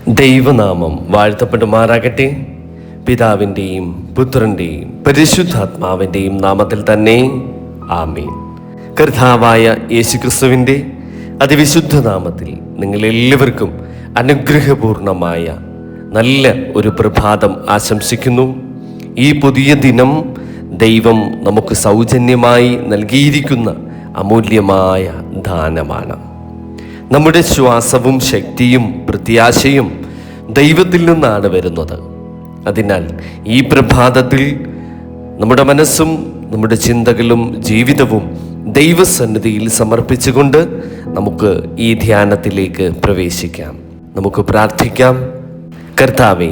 ദൈവനാമം വാഴ്ത്തപ്പെടുമാറാകട്ടെ. പിതാവിൻ്റെയും പുത്രൻ്റെയും പരിശുദ്ധാത്മാവിൻ്റെയും നാമത്തിൽ തന്നെ ആമേൻ. കർത്താവായ യേശുക്രിസ്തുവിൻ്റെ അതിവിശുദ്ധ നാമത്തിൽ നിങ്ങളെല്ലാവർക്കും അനുഗ്രഹപൂർണമായ നല്ല ഒരു പ്രഭാതം ആശംസിക്കുന്നു. ഈ പുതിയ ദിനം ദൈവം നമുക്ക് സൗജന്യമായി നൽകിയിരിക്കുന്ന അമൂല്യമായ ദാനമാണ്. നമ്മുടെ ശ്വാസവും ശക്തിയും പ്രത്യാശയും ദൈവത്തിൽ നിന്നാണ് വരുന്നത്. അതിനാൽ ഈ പ്രഭാതത്തിൽ നമ്മുടെ മനസ്സും നമ്മുടെ ചിന്തകളും ജീവിതവും ദൈവസന്നിധിയിൽ സമർപ്പിച്ചുകൊണ്ട് നമുക്ക് ഈ ധ്യാനത്തിലേക്ക് പ്രവേശിക്കാം. നമുക്ക് പ്രാർത്ഥിക്കാം. കർത്താവേ,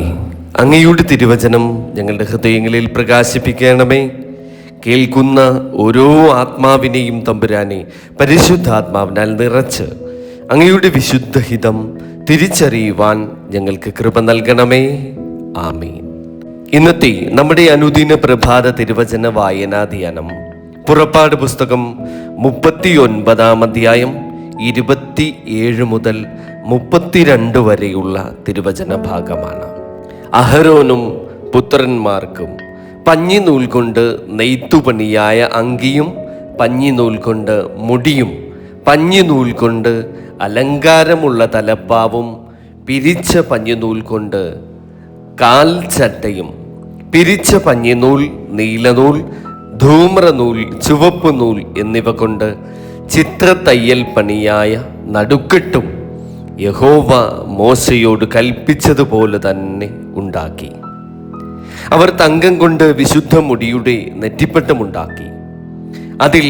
അങ്ങയുടെ തിരുവചനം ഞങ്ങളുടെ ഹൃദയങ്ങളിൽ പ്രകാശിപ്പിക്കണമേ. കേൾക്കുന്ന ഓരോ ആത്മാവിനെയും തമ്പുരാനെ പരിശുദ്ധാത്മാവിനാൽ നിറച്ച് അങ്ങയുടെ വിശുദ്ധഹിതം തിരിച്ചറിയുവാൻ ഞങ്ങൾക്ക് കൃപ നൽകണമേ. ആമേൻ. ഇന്നത്തെ നമ്മുടെ അനുദിന പ്രഭാത തിരുവചന വായനാധ്യാനം പുറപ്പാട് പുസ്തകം 39 അധ്യായം 27 മുതൽ 32 വരെയുള്ള തിരുവചന ഭാഗമാണ്. അഹരോനും പുത്രന്മാർക്കും പഞ്ഞിനൂൽ കൊണ്ട് നെയ്ത്തുപണിയായ അങ്കിയും പഞ്ഞിനൂൽ കൊണ്ട് മുടിയും പഞ്ഞിനൂൽ കൊണ്ട് അലങ്കാരമുള്ള തലപ്പാവും പിരിച്ച പഞ്ഞിനൂൽ കൊണ്ട് കാൽച്ചട്ടയും പിരിച്ച പഞ്ഞിനൂൽ, നീലനൂൽ, ധൂമ്രനൂൽ, ചുവപ്പ് നൂൽ എന്നിവ കൊണ്ട് ചിത്രത്തയ്യൽ പണിയായ നടുക്കെട്ടും യഹോവ മോശയോട് കൽപ്പിച്ചതുപോലെ തന്നെ ഉണ്ടാക്കി. അവർ തങ്കം കൊണ്ട് വിശുദ്ധ മുടിയുടെ നെറ്റിപ്പട്ടമുണ്ടാക്കി. അതിൽ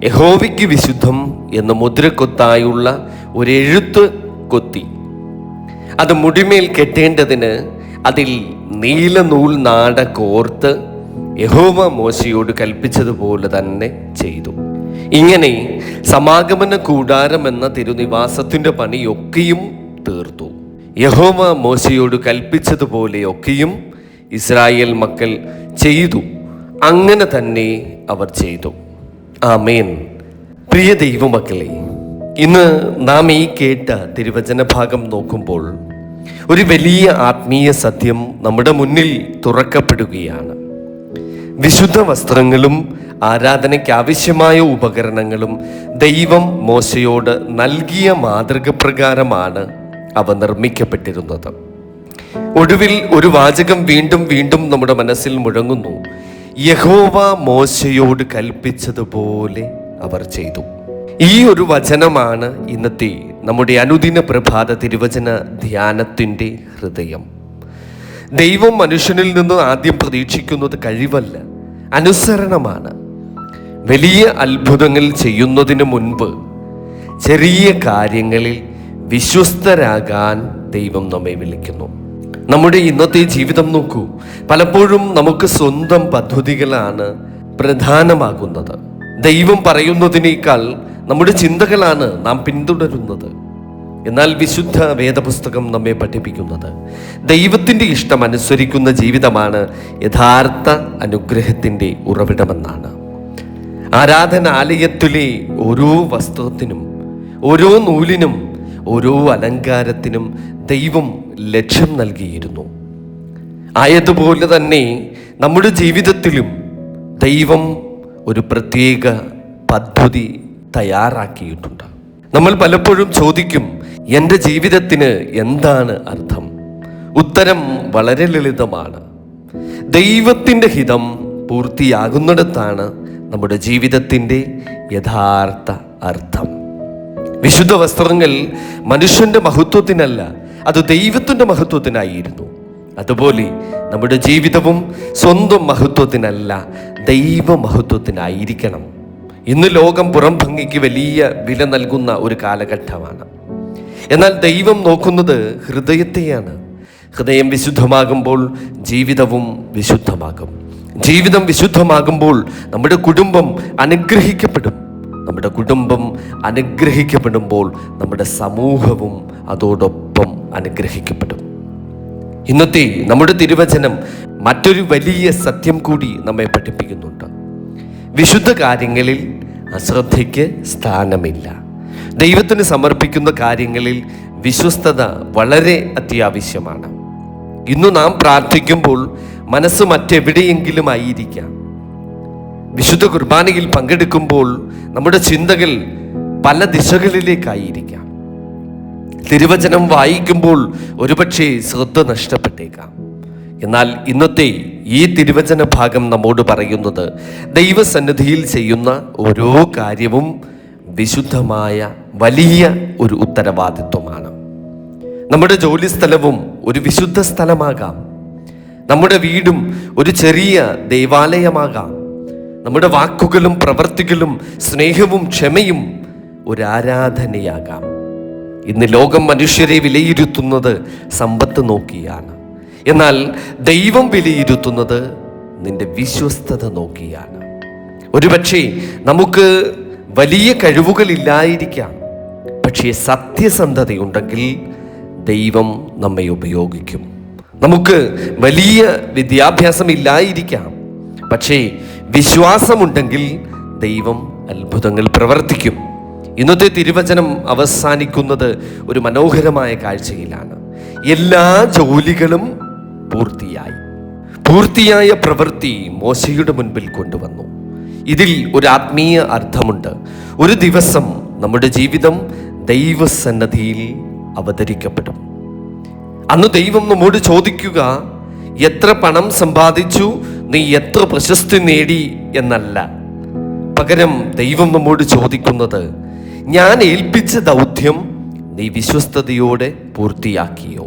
യഹോവയ്ക്ക് വിശുദ്ധം എന്ന മുദ്രക്കൊത്തായുള്ള ഒരു എഴുത്ത് കൊത്തി. അത് മുടിമേൽ കെട്ടേണ്ടതിന് അതിൽ നീലനൂൽ നാട കോർത്ത് യഹോവ മോശയോട് കൽപ്പിച്ചതുപോലെ തന്നെ ചെയ്തു. ഇങ്ങനെ സമാഗമന കൂടാരം എന്ന തിരുനിവാസത്തിന്റെ പണിയൊക്കെയും തീർത്തു. യഹോവ മോശയോട് കൽപ്പിച്ചതുപോലെയൊക്കെയും ഇസ്രായേൽ മക്കൾ ചെയ്തു. അങ്ങനെ തന്നെ അവർ ചെയ്തു. ആമേൻ. പ്രിയ ദൈവമക്കളെ, ഇന്ന് നാം ഈ കേട്ട തിരുവചന ഭാഗം നോക്കുമ്പോൾ ഒരു വലിയ ആത്മീയ സത്യം നമ്മുടെ മുന്നിൽ തുറക്കപ്പെടുകയാണ്. വിശുദ്ധ വസ്ത്രങ്ങളും ആരാധനയ്ക്ക് ആവശ്യമായ ഉപകരണങ്ങളും ദൈവം മോശയോട് നൽകിയ മാതൃക പ്രകാരമാണ് അവ നിർമ്മിക്കപ്പെട്ടിരുന്നത്. ഒടുവിൽ ഒരു വാചകം വീണ്ടും വീണ്ടും നമ്മുടെ മനസ്സിൽ മുഴങ്ങുന്നു: യഹോവ മോശയോട് കൽപ്പിച്ചതുപോലെ അവർ ചെയ്തു. ഈ ഒരു വചനമാണ് ഇന്നത്തെ നമ്മുടെ അനുദിന പ്രഭാത തിരുവചന ധ്യാനത്തിൻ്റെ ഹൃദയം. ദൈവം മനുഷ്യനിൽ നിന്ന് ആദ്യം പ്രതീക്ഷിക്കുന്നത് കഴിവല്ല, അനുസരണമാണ്. വലിയ അത്ഭുതങ്ങൾ ചെയ്യുന്നതിന് മുൻപ് ചെറിയ കാര്യങ്ങളിൽ വിശ്വസ്തരാകാൻ ദൈവം നമ്മെ വിളിക്കുന്നു. നമ്മുടെ ഇന്നത്തെ ജീവിതം നോക്കൂ. പലപ്പോഴും നമുക്ക് സ്വന്തം പദ്ധതികളാണ് പ്രധാനമാകുന്നത്. ദൈവം പറയുന്നതിനേക്കാൾ നമ്മുടെ ചിന്തകളാണ് നാം പിന്തുടരുന്നത്. എന്നാൽ വിശുദ്ധ വേദപുസ്തകം നമ്മെ പഠിപ്പിക്കുന്നത് ദൈവത്തിൻ്റെ ഇഷ്ടം അനുസരിക്കുന്ന ജീവിതമാണ് യഥാർത്ഥ അനുഗ്രഹത്തിൻ്റെ ഉറവിടമെന്നാണ്. ആരാധനാലയത്തിലെ ഓരോ വസ്ത്രത്തിനും, ഓരോ നൂലിനും, ഓരോ അലങ്കാരത്തിനും ദൈവം ലക്ഷ്യം നൽകിയിരുന്നു. ആയതുപോലെ തന്നെ നമ്മുടെ ജീവിതത്തിലും ദൈവം ഒരു പ്രത്യേക പദ്ധതി തയ്യാറാക്കിയിട്ടുണ്ട്. നമ്മൾ പലപ്പോഴും ചോദിക്കും, എൻ്റെ ജീവിതത്തിന് എന്താണ് അർത്ഥം? ഉത്തരം വളരെ ലളിതമാണ്. ദൈവത്തിൻ്റെ ഹിതം പൂർത്തിയാകുന്നിടത്താണ് നമ്മുടെ ജീവിതത്തിൻ്റെ യഥാർത്ഥ അർത്ഥം. വിശുദ്ധ വസ്ത്രങ്ങൾ മനുഷ്യന്റെ മഹത്വത്തിനല്ല, അത് ദൈവത്തിൻ്റെ മഹത്വത്തിനായിരുന്നു. അതുപോലെ നമ്മുടെ ജീവിതവും സ്വന്തം മഹത്വത്തിനല്ല, ദൈവ മഹത്വത്തിനായിരിക്കണം. ഇന്ന് ലോകം പുറം ഭംഗിക്ക് വലിയ വില നൽകുന്ന ഒരു കാലഘട്ടമാണ്. എന്നാൽ ദൈവം നോക്കുന്നത് ഹൃദയത്തെയാണ്. ഹൃദയം വിശുദ്ധമാകുമ്പോൾ ജീവിതവും വിശുദ്ധമാകും. ജീവിതം വിശുദ്ധമാകുമ്പോൾ നമ്മുടെ കുടുംബം അനുഗ്രഹിക്കപ്പെടും. നമ്മുടെ കുടുംബം അനുഗ്രഹിക്കപ്പെടുമ്പോൾ നമ്മുടെ സമൂഹവും അതോടൊപ്പം അനുഗ്രഹിക്കപ്പെടും. ഇന്നത്തെ നമ്മുടെ തിരുവചനം മറ്റൊരു വലിയ സത്യം കൂടി നമ്മെ പഠിപ്പിക്കുന്നുണ്ട്. വിശുദ്ധ കാര്യങ്ങളിൽ അശ്രദ്ധയ്ക്ക് സ്ഥാനമില്ല. ദൈവത്തിന് സമർപ്പിക്കുന്ന കാര്യങ്ങളിൽ വിശ്വസ്തത വളരെ അത്യാവശ്യമാണ്. ഇന്നു നാം പ്രാർത്ഥിക്കുമ്പോൾ മനസ്സ് മറ്റെവിടെയെങ്കിലും ആയിരിക്കാം. വിശുദ്ധ കുർബാനയിൽ പങ്കെടുക്കുമ്പോൾ നമ്മുടെ ചിന്തകൾ പല ദിശകളിലേക്കായിരിക്കാം. തിരുവചനം വായിക്കുമ്പോൾ ഒരുപക്ഷെ ശ്രദ്ധ നഷ്ടപ്പെട്ടേക്കാം. എന്നാൽ ഇന്നത്തെ ഈ തിരുവചന ഭാഗം നമ്മോട് പറയുന്നത് ദൈവസന്നിധിയിൽ ചെയ്യുന്ന ഓരോ കാര്യവും വിശുദ്ധമായ വലിയ ഒരു ഉത്തരവാദിത്വമാണ്. നമ്മുടെ ജോലി സ്ഥലവും ഒരു വിശുദ്ധ സ്ഥലമാകാം. നമ്മുടെ വീടും ഒരു ചെറിയ ദേവാലയമാകാം. നമ്മുടെ വാക്കുകളും പ്രവൃത്തികളും സ്നേഹവും ക്ഷമയും ഒരു ആരാധനയാകാം. ഇന്ന് ലോകം മനുഷ്യരെ വിലയിരുത്തുന്നത് സമ്പത്ത് നോക്കിയാണ്. എന്നാൽ ദൈവം വിലയിരുത്തുന്നത് നിന്റെ വിശ്വസ്തത നോക്കിയാണ്. ഒരുപക്ഷെ നമുക്ക് വലിയ കഴിവുകളില്ലായിരിക്കാം, പക്ഷേ സത്യസന്ധതയുണ്ടെങ്കിൽ ദൈവം നമ്മെ ഉപയോഗിക്കും. നമുക്ക് വലിയ വിദ്യാഭ്യാസം ഇല്ലായിരിക്കാം, പക്ഷേ വിശ്വാസമുണ്ടെങ്കിൽ ദൈവം അത്ഭുതങ്ങൾ പ്രവർത്തിക്കും. ഇന്നത്തെ തിരുവചനം അവസാനിക്കുന്നത് ഒരു മനോഹരമായ കാഴ്ചയിലാണ്. എല്ലാ ജോലികളും പൂർത്തിയായ പ്രവൃത്തി മോശയുടെ മുൻപിൽ കൊണ്ടുവന്നു. ഇതിൽ ഒരു ആത്മീയ അർത്ഥമുണ്ട്. ഒരു ദിവസം നമ്മുടെ ജീവിതം ദൈവസന്നിധിയിൽ അവതരിക്കപ്പെടും. അന്ന് ദൈവം നമ്മോട് ചോദിക്കുക, എത്ര പണം സമ്പാദിച്ചു, നീ എത്ര പ്രശസ്തി നേടി എന്നല്ല. പകരം ദൈവം നമ്മോട് ചോദിക്കുന്നത്, ഞാൻ ഏൽപ്പിച്ച ദൗത്യം നീ വിശ്വസ്തയോടെ പൂർത്തിയാക്കിയോ?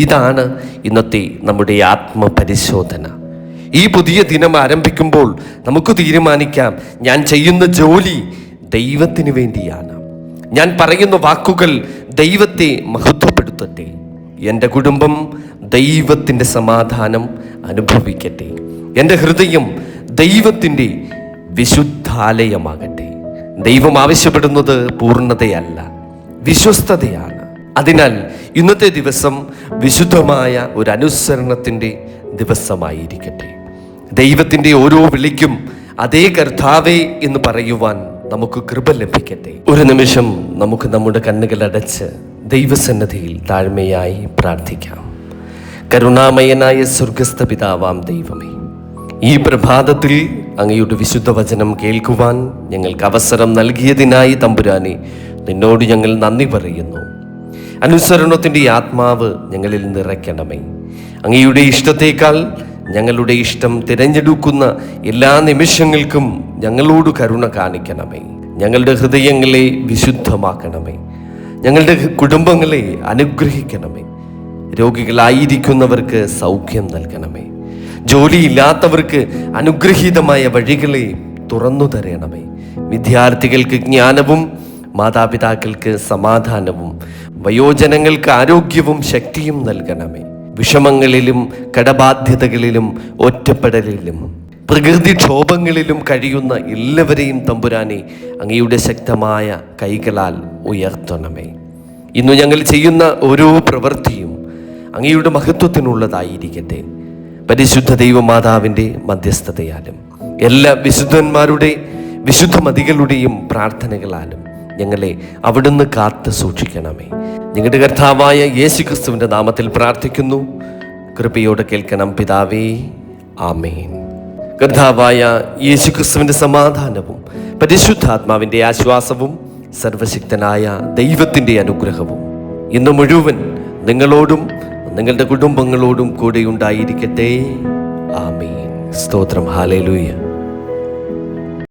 ഇതാണ് ഇന്നത്തെ നമ്മുടെ ആത്മപരിശോധന. ഈ പുതിയ ദിനം ആരംഭിക്കുമ്പോൾ നമുക്ക് തീരുമാനിക്കാം, ഞാൻ ചെയ്യുന്ന ജോലി ദൈവത്തിന് വേണ്ടിയാണ്. ഞാൻ പറയുന്ന വാക്കുകൾ ദൈവത്തെ മഹത്വപ്പെടുത്തട്ടെ. എൻ്റെ കുടുംബം ദൈവത്തിൻ്റെ സമാധാനം അനുഭവിക്കട്ടെ. എൻ്റെ ഹൃദയം ദൈവത്തിൻ്റെ വിശുദ്ധാലയമാകട്ടെ. ദൈവം ആവശ്യപ്പെടുന്നത് പൂർണ്ണതയല്ല, വിശ്വസ്തതയാണ്. അതിനാൽ ഇന്നത്തെ ദിവസം വിശുദ്ധമായ ഒരു അനുസരണത്തിൻ്റെ ദിവസമായിരിക്കട്ടെ. ദൈവത്തിൻ്റെ ഓരോ വിളിക്കും അതേ കർത്താവേ എന്ന് പറയുവാൻ നമുക്ക് കൃപ ലഭിക്കട്ടെ. ഒരു നിമിഷം നമുക്ക് നമ്മുടെ കണ്ണുകൾ അടച്ച് ദൈവസന്നിധിയിൽ താഴ്മയായി പ്രാർത്ഥിക്കാം. കരുണാമയനായ സ്വർഗസ്ഥ പിതാവാം ദൈവമേ, ഈ പ്രഭാതത്തിൽ അങ്ങയുടെ വിശുദ്ധ വചനം കേൾക്കുവാൻ ഞങ്ങൾക്ക് അവസരം നൽകിയതിനായി തമ്പുരാനെ നിന്നോട് ഞങ്ങൾ നന്ദി പറയുന്നു. അനുസരണത്തിൻ്റെ ആത്മാവ് ഞങ്ങളിൽ നിറയ്ക്കണമേ. അങ്ങയുടെ ഇഷ്ടത്തേക്കാൾ ഞങ്ങളുടെ ഇഷ്ടം തിരഞ്ഞെടുക്കുന്ന എല്ലാ നിമിഷങ്ങൾക്കും ഞങ്ങളോട് കരുണ കാണിക്കണമേ. ഞങ്ങളുടെ ഹൃദയങ്ങളെ വിശുദ്ധമാക്കണമേ. ഞങ്ങളുടെ കുടുംബങ്ങളെ അനുഗ്രഹിക്കണമേ. രോഗികളായിരിക്കുന്നവർക്ക് സൗഖ്യം നൽകണമേ. ജോലിയില്ലാത്തവർക്ക് അനുഗ്രഹീതമായ വഴികളെ തുറന്നു തരണമേ. വിദ്യാർത്ഥികൾക്ക് ജ്ഞാനവും മാതാപിതാക്കൾക്ക് സമാധാനവും വയോജനങ്ങൾക്ക് ആരോഗ്യവും ശക്തിയും നൽകണമേ. വിഷമങ്ങളിലും കടബാധ്യതകളിലും ഒറ്റപ്പെടലിലും പ്രകൃതിക്ഷോഭങ്ങളിലും കഴിയുന്ന എല്ലാവരെയും തമ്പുരാനെ അങ്ങയുടെ ശക്തമായ കൈകളാൽ ഉയർത്തണമേ. ഇന്നു ഞങ്ങൾ ചെയ്യുന്ന ഓരോ പ്രവൃത്തിയും അങ്ങയുടെ മഹത്വത്തിനുള്ളതായിരിക്കട്ടെ. പരിശുദ്ധ ദൈവമാതാവിൻ്റെ മധ്യസ്ഥതയാലും എല്ലാ വിശുദ്ധന്മാരുടെ വിശുദ്ധമതികളുടെയും പ്രാർത്ഥനകളാലും ഞങ്ങളെ അവിടുന്ന് കാത്തു സൂക്ഷിക്കണമേ. ഞങ്ങളുടെ കർത്താവായ യേശുക്രിസ്തുവിൻ്റെ നാമത്തിൽ പ്രാർത്ഥിക്കുന്നു. കൃപയോടെ കേൾക്കണം പിതാവേ, ആമേൻ. കർത്താവായ യേശുക്രിസ്തുവിൻ്റെ സമാധാനവും പരിശുദ്ധാത്മാവിൻ്റെ ആശ്വാസവും സർവശക്തനായ ദൈവത്തിൻ്റെ അനുഗ്രഹവും ഇന്ന് മുഴുവൻ നിങ്ങളോടും നിങ്ങളുടെ കുടുംബങ്ങളോടും കൂടെ ഉണ്ടായിരിക്കട്ടെ. ആമേൻ. സ്തോത്രം. ഹല്ലേലൂയ.